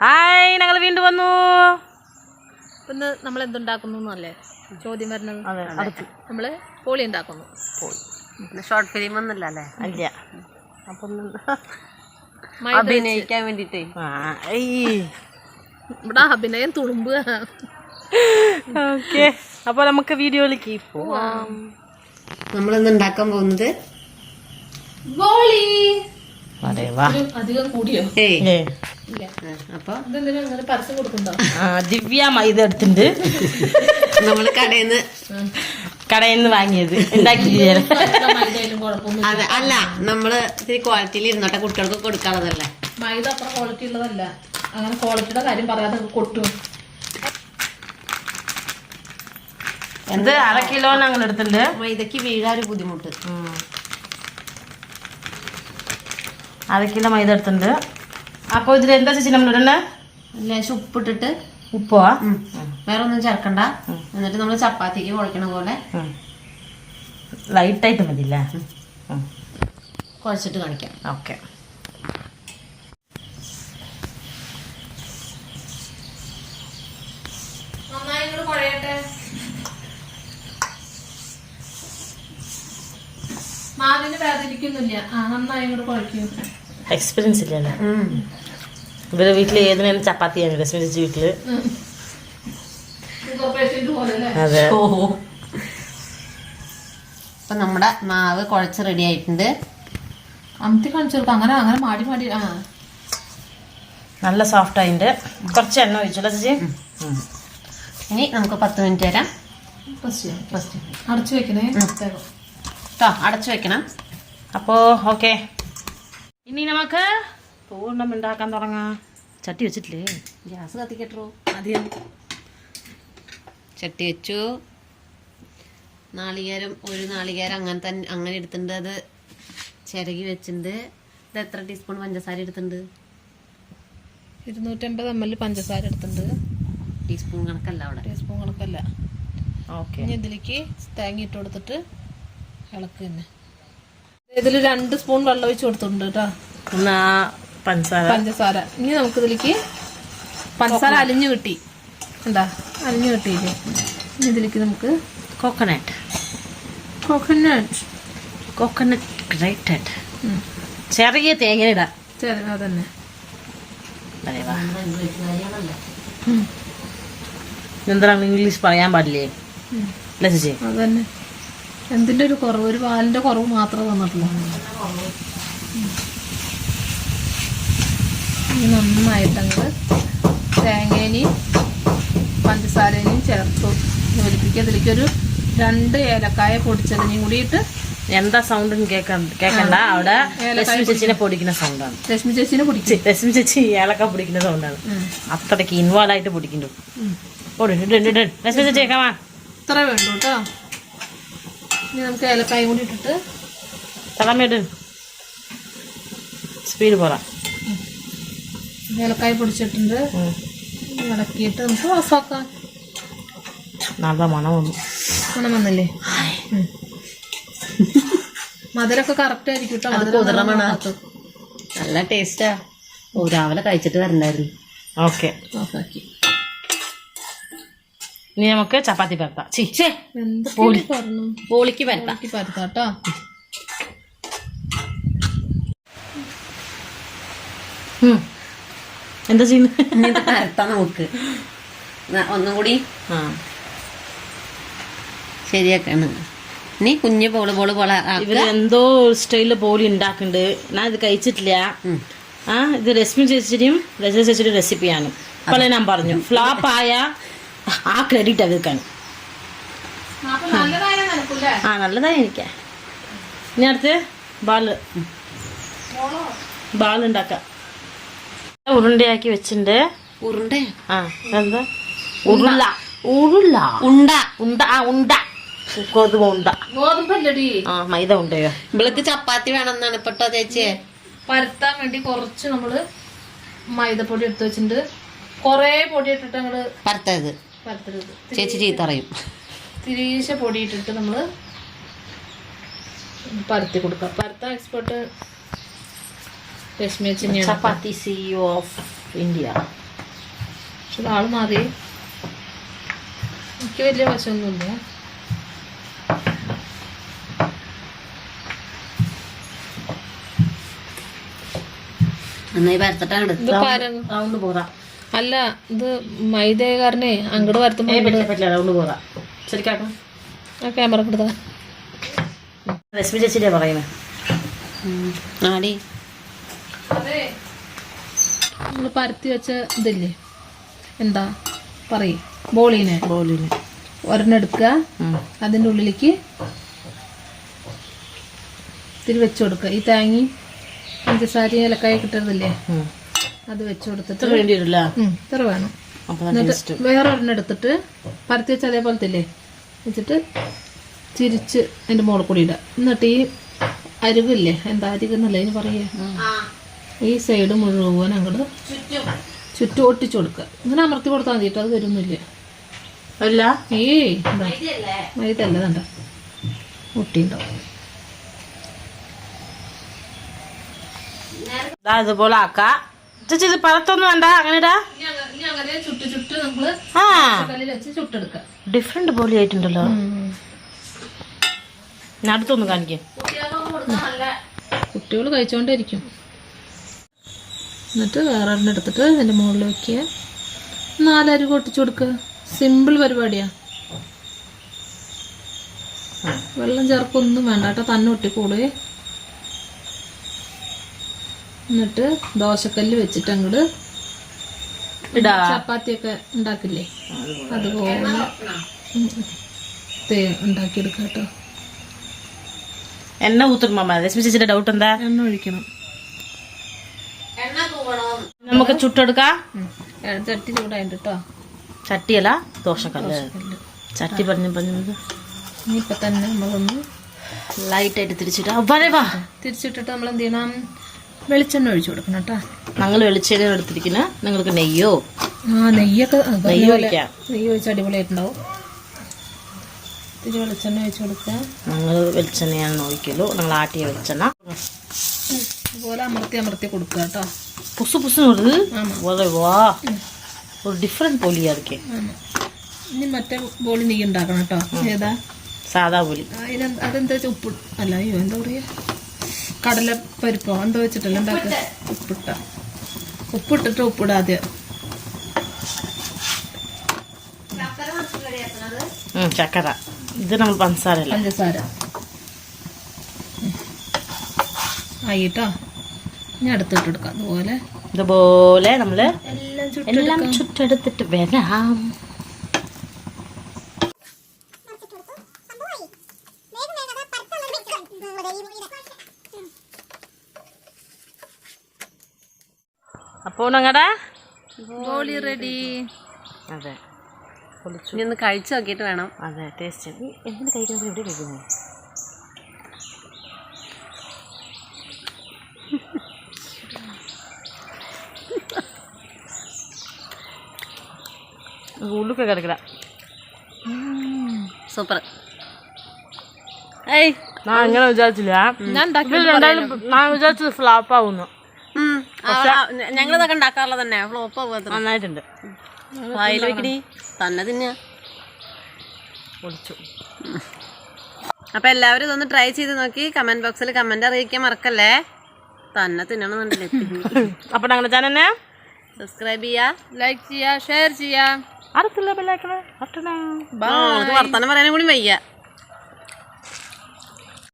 Hi, ഞങ്ങൾ വീണ്ടും വന്നു. ഇന്ന് നമ്മൾ എന്തുണ്ടാക്കുന്നു ചോദ്യം വരുന്നത്. നമ്മൾ പോളി ഉണ്ടാക്കുന്നു. ഷോർട്ട് ഫിലിം ഒന്നുമില്ല അല്ലേ? അല്ല, അപ്പം അഭിനയിക്കാൻ വേണ്ടിട്ടേ ഇവിടെ അഭിനയം തുളുമ്പുക. ഓക്കെ, അപ്പൊ നമുക്ക് വീഡിയോയിലേക്ക് പോവാം. നമ്മളിന്ന് ഉണ്ടാക്കാൻ പോകുന്നത് അധികം കൂടിയോ? അപ്പൊ പരസ്യം കൊടുക്കണ്ടോ? ദിവ്യ മൈദ എടുത്തിട്ടുണ്ട്. നമ്മള് കടയിന്ന് വാങ്ങിയത് ഉണ്ടാക്കി. അതെ, അല്ല നമ്മള് ഇത്തിരി ക്വാളിറ്റിയിൽ ഇരുന്നോട്ടെ, കുട്ടികൾക്ക് കൊടുക്കാനുള്ളതല്ലേ. മൈദ അത്ര ക്വാളിറ്റി ഉള്ളതല്ല. അങ്ങനെ ക്വാളിറ്റിയുടെ കാര്യം പറയാതെ കൊട്ടും. എന്ത് 1/2 കിലോ അങ്ങനെ എടുത്തിട്ടുണ്ട്. മൈദക്ക് വീഴാൻ ബുദ്ധിമുട്ട്. 1/2 കിലോ മൈദ എടുത്തിട്ടുണ്ട്. അപ്പൊ ഇതിൽ എന്താ ചേച്ചി നമ്മൾ ഇടണ്ടേ? ലേശം ഉപ്പിട്ടിട്ട്. ഉപ്പോ? വേറെ ഒന്നും ചേർക്കണ്ട. എന്നിട്ട് നമ്മൾ ചപ്പാത്തിക്ക് കുഴക്കണ പോലെ ലൈറ്റായിട്ട് മതില്ലേ? കുഴച്ചിട്ട് കാണിക്കാം. ഓക്കെ, മാവിന് വേദനിക്കുന്നില്ല. നന്നായി ഇങ്ങോട്ട് കുഴക്കും. എക്സ്പീരിയൻസ് ഇല്ലല്ലോ ഇവരെ വീട്ടില്. ഏതിനും ചപ്പാത്തിയാണ് രശ്മി ചേച്ചി വീട്ടില്. അതെ. അപ്പൊ നമ്മുടെ മാവ് കുഴച്ച് റെഡി ആയിട്ടുണ്ട്. അമത്തി കാണിച്ചു കൊടുക്കാം. അങ്ങനെ അങ്ങനെ മാടി മാടി. നല്ല സോഫ്റ്റ് ആയിട്ട് കുറച്ച് എണ്ണ ഒഴിച്ചല്ലോ ചേച്ചി. ഇനി നമുക്ക് 10 മിനിറ്റ് തരാം. അടച്ചു വെക്കണേ. അടച്ചു വെക്കണം. അപ്പോ ഓക്കെ, ഇനി നമുക്ക് പൂർണ്ണം ഉണ്ടാക്കാൻ തുടങ്ങാം. ചട്ടി വെച്ചിട്ടില്ലേ? ഗ്യാസ് കത്തിക്കട്ടോ ആദ്യം. ചട്ടി വെച്ചു. നാളികേരം, ഒരു നാളികേരം അങ്ങനെ എടുത്തിട്ടുണ്ട്. അത് ചിരകി വെച്ചിട്ടുണ്ട്. ഇത് എത്ര ടീസ്പൂൺ പഞ്ചസാര എടുത്തിട്ടുണ്ട്? 250 ml പഞ്ചസാര എടുത്തിട്ടുണ്ട്. ടീസ്പൂൺ കണക്കല്ല അവിടെ. ടീസ്പൂൺ കണക്കല്ല. ഓക്കെ, ഇനി ഇതിലേക്ക് തേങ്ങ ഇട്ട് കൊടുത്തിട്ട് ഇളക്ക് തന്നെ. ഇതിൽ 2 സ്പൂൺ വെള്ളം ഒഴിച്ച് കൊടുത്തിട്ടുണ്ട് കേട്ടോ. പഞ്ചസാര. ഇനി നമുക്ക് ഇതിലേക്ക് പഞ്ചസാര അലിഞ്ഞു കിട്ടി. എന്താ അലിഞ്ഞു കിട്ടിയില്ലേ? ഇനി ഇതിലേക്ക് നമുക്ക് കോക്കനട്ട് ഗ്രേറ്റഡ് ചെറിയ തേങ്ങ ഇടാം. അതന്നെ. എന്താണ് ഇംഗ്ലീഷ് പറയാൻ പാടില്ലേ? ചേച്ചി അതന്നെ. എന്തിന്റെ ഒരു കുറവ്? ഒരു പാലിന്റെ കുറവ് മാത്രമേ വന്നിട്ടുള്ളൂ. നന്നായിട്ടങ്ങ് തേങ്ങേനെയും പഞ്ചസാരേനെയും ചേർത്ത് യോജിപ്പിക്കുക. അതിലേക്കൊരു 2 ഏലക്കായ പൊടിച്ചതിനെയും കൂടിയിട്ട്. എന്താ സൗണ്ട് കേക്കണ്ട, അവിടെ രശ്മി ചേച്ചിനെ പൊടിക്കുന്ന സൗണ്ടാണ്. രശ്മി ചേച്ചി ഏലക്ക പൊടിക്കുന്ന സൗണ്ടാണ്. അത്രയ്ക്ക് ഇൻവോൾവ് ആയിട്ട് പൊടിക്കുന്നു. രശ്മി ചേച്ചി കേൾക്കാമാ. ഇത്ര വേണ്ടു കേട്ടോ. ഇനി നമുക്ക് ഏലക്കായ കൂടി ഇട്ടിട്ട് തളമിട്. സ്പീഡ് പോരാ. ഏലക്കായ പൊടിച്ചിട്ടുണ്ട്. ഇളക്കിയിട്ട് നമുക്ക് ഓഫാക്കാം. നല്ല മണം വന്നു. മണം വന്നില്ലേ? മധുരമൊക്കെ കറക്റ്റ് ആയിരിക്കും കേട്ടോ. നല്ല ടേസ്റ്റാ. രാവിലെ കഴിച്ചിട്ട് വരണ്ടായിരുന്നു. ഓക്കെ, ഓഫാക്കി. ഇനി നമുക്ക് ചപ്പാത്തി പരത്താം. പോളിക്ക് പരത്താട്ടോ. എന്താ ചെയ്യുന്നത്? പരത്താം നമുക്ക്. ഒന്നും കൂടി ശരിയാക്കാണ്. ഇനി കുഞ്ഞ് പോലെ ഇവര് എന്തോ സ്റ്റൈലില് പോളി ഉണ്ടാക്കുന്നുണ്ട്. ഞാൻ ഇത് കഴിച്ചിട്ടില്ല. ഇത് രശ്മി ചേച്ചിയും രജനി ചേച്ചിയുടെ റെസിപ്പിയാണ്. അപ്പോൾ ഞാൻ പറഞ്ഞു ഫ്ലോപ്പായ ആ ക്രെഡിറ്റ് അവർക്കാണ്. നല്ലതായി എനിക്ക്. ഇനി അടുത്ത് ബാളുണ്ടാക്കാം. ഉരുണ്ടയാക്കി വെച്ചിട്ടുണ്ട്. ഉരുണ്ട? എന്താ ഉരുള? ഉണ്ട. ഗോതമ്പല്ലടി. മൈദ ഉണ്ടയോ? ഇവൾക്ക് ചപ്പാത്തി വേണമെന്നാണ് ഇപ്പട്ടോ ചേച്ചിയെ. പരത്താൻ വേണ്ടി കുറച്ച് നമ്മള് മൈദപ്പൊടി എടുത്ത് വെച്ചിട്ടുണ്ട്. കൊറേ പൊടി ഇട്ടിട്ട് നമ്മള് പരത്തരുത്. ചേച്ചി ചീത്തറിയും. തിരീശ പൊടി ഇട്ടിട്ട് നമ്മള് പരത്തി കൊടുക്കാം. പരത്താൻ എക്സ്പെർട്ട് രശ്മി ചേച്ചിയാണ്. ചപ്പാത്തി CEO ഓഫ് ഇന്ത്യ. പക്ഷെ ആള് മാറി. എനിക്ക് വലിയ വശമൊന്നുമില്ല. അല്ല ഇത് മൈദക്കാരനെ അങ്ങോട്ട് വരുത്തുമ്പോ ക്യാമറ എടുത്താ റെസിപ്പി ചേച്ചിട്ടാ പറയുന്നത്. അതെ നമ്മൾ പരത്തി വെച്ച ഇതില്ലേ, എന്താ പറയും, ബോളീനെ ഒരെണ്ണെടുക്കുക, അതിൻ്റെ ഉള്ളിലേക്ക് ഇത്തിരി വെച്ച് കൊടുക്കുക. ഈ തേങ്ങി പഞ്ചസാര ഏലക്കായ കിട്ടുന്നതില്ലേ, അത് വെച്ച് കൊടുത്തിട്ട് ഇത്ര വേണം. എന്നിട്ട് വേറെ ഒരെണ്ണം എടുത്തിട്ട് പരത്തി വെച്ച അതേപോലത്തെ ഇല്ലേ വെച്ചിട്ട് തിരിച്ച് അതിൻ്റെ മുകളിൽ കൂടി ഇടുക. എന്നിട്ട് ഈ അരികില്ലേ, എന്താ അരികെന്നല്ലേ അതിന് പറയുക, ഈ സൈഡ് മുഴുവൻ അങ്ങോട്ട് ചുറ്റും ഒട്ടിച്ചു കൊടുക്കുക. ഇങ്ങനെ അമർത്തി കൊടുത്താൽ മതി കേട്ടോ, അത് വരുന്നില്ല. മൈദല്ല കണ്ട ഒട്ടിണ്ടാവും. അതുപോലെ ആക്കാം. ചേച്ചി ഇത് പരത്തൊന്നും വേണ്ട, അങ്ങനെ ചുട്ട് നമ്മള് കല്ലിൽ വെച്ച് ചുട്ടെടുക്കാം. ഡിഫറെന്റ് പോലെ ആയിട്ടുണ്ടല്ലോ. അടുത്തൊന്ന് കാണിക്കാം. കുട്ടികൾ കഴിച്ചോണ്ടിരിക്കും. എന്നിട്ട് വേറെ ഒരെണ്ണം എടുത്തിട്ട് അതിന്റെ മുകളിൽ വെക്കുക, 4 അരി പൊട്ടിച്ചു കൊടുക്കുക. സിമ്പിൾ പരിപാടിയാ. വെള്ളം ചേർക്കൊന്നും വേണ്ട കേട്ടോ, തന്നെ ഒട്ടിക്കൂടെ. എന്നിട്ട് ദോശക്കല്ല് വെച്ചിട്ട് അങ്ങോട്ട് ചപ്പാത്തിയൊക്കെ ഉണ്ടാക്കില്ലേ അതുപോലെ ഉണ്ടാക്കിയെടുക്കാം കേട്ടോ. എണ്ണ ഊത്തുമ്പോ രശ്മി ചേച്ചിയുടെ ഡൗട്ട് എന്താ? എണ്ണ ഒഴിക്കണം. നമുക്ക് ചുട്ടെടുക്കാം. ചട്ടി ചൂടായിട്ട് കേട്ടോ. ചട്ടിയല്ല, ദോശക്കല്ല്. ചട്ടി പറഞ്ഞത് ഇനിയിപ്പൊ തന്നെ നമ്മളൊന്ന് ലൈറ്റായിട്ട് തിരിച്ചിട്ടാ. തിരിച്ചിട്ടിട്ട് നമ്മൾ എന്ത് ചെയ്യണം, വെളിച്ചെണ്ണ ഒഴിച്ചു കൊടുക്കണം കേട്ടോ. ഞങ്ങൾ വെളിച്ചെണ്ണ എടുത്തിരിക്കുന്ന, നിങ്ങൾക്ക് നെയ്യോ നെയ്യൊക്കെ നെയ്യ് ഒഴിക്കാം. നെയ്യ് ഒഴിച്ച് അടിപൊളിയായിട്ടുണ്ടാവും. ഇത്തിരി വെളിച്ചെണ്ണ ഒഴിച്ചു കൊടുക്കുക. ഞങ്ങൾ വെളിച്ചെണ്ണയാണ് ഒഴിക്കലോ, ഞങ്ങൾ ആട്ടിയ വെളിച്ചെണ്ണ അതുപോലെ അമർത്തി കൊടുക്കുക കേട്ടോ. പുസ് വാ ഒരു ഡിഫറെന്റ് പോലിയാ ഇരിക്കെ. ഇനി മറ്റേ ബോളി നെയ്യ് ഉണ്ടാക്കണം കേട്ടോ. ഏതാ? സാധാ പോലി. അതെന്താ വെച്ചാൽ ഉപ്പ് അല്ല, അയ്യോ എന്താ പറയാ, കടലപ്പരിപ്പോ എന്തോ വെച്ചിട്ടല്ല ഉണ്ടാക്കുക. ഉപ്പിട്ടിട്ട് ഉപ്പിടാതെ ചക്കര. ഇത് നമ്മൾ പഞ്ചസാര ആയിട്ടോ. ഇനി അടുത്തിട്ടെടുക്കാം. ഇതുപോലെ നമ്മള് എല്ലാം ചുട്ടെടുത്തിട്ട് വരാം. അപ്പോ ഞങ്ങളുടെ ബോളി റെഡി. അതെ, ഇനി ഒന്ന് കഴിച്ചു നോക്കിയിട്ട് വേണം. അതെ, ടേസ്റ്റ് എന്തിന് കഴിക്കുന്നത്, ഇവിടെ കഴിക്കുന്നു. ഉള്ളിലൊക്കെ കിടക്കില്ല. സൂപ്പർ. ഞാൻ അങ്ങനെ വിചാരിച്ചില്ല. ഞാൻ വിചാരിച്ചത് ഫ്ലോപ്പ് ആവുന്നു. ഞങ്ങളിതൊക്കെ ഉണ്ടാക്കാറുള്ളത് തന്നെ. ഫ്ലോപ്പ് ആവുക നന്നായിട്ടുണ്ട്. തന്നെ തിന്നാ പൊളിച്ചു. അപ്പൊ എല്ലാവരും ഇതൊന്ന് ട്രൈ ചെയ്ത് നോക്കി കമന്റ് ബോക്സിൽ കമന്റ് അറിയിക്കാൻ മറക്കല്ലേ. തന്നെ തിന്നണമെന്നുണ്ടല്ലേ. അപ്പൊ ഞങ്ങളുടെ ചാനലിനെ സബ്സ്ക്രൈബ് ചെയ്യാ, ലൈക്ക് ചെയ്യാ, ഷെയർ ചെയ്യാ. അടുത്തുള്ള ബെല്ലൈക്കൺ വർത്താനം പറയാനും കൂടി വയ്യ.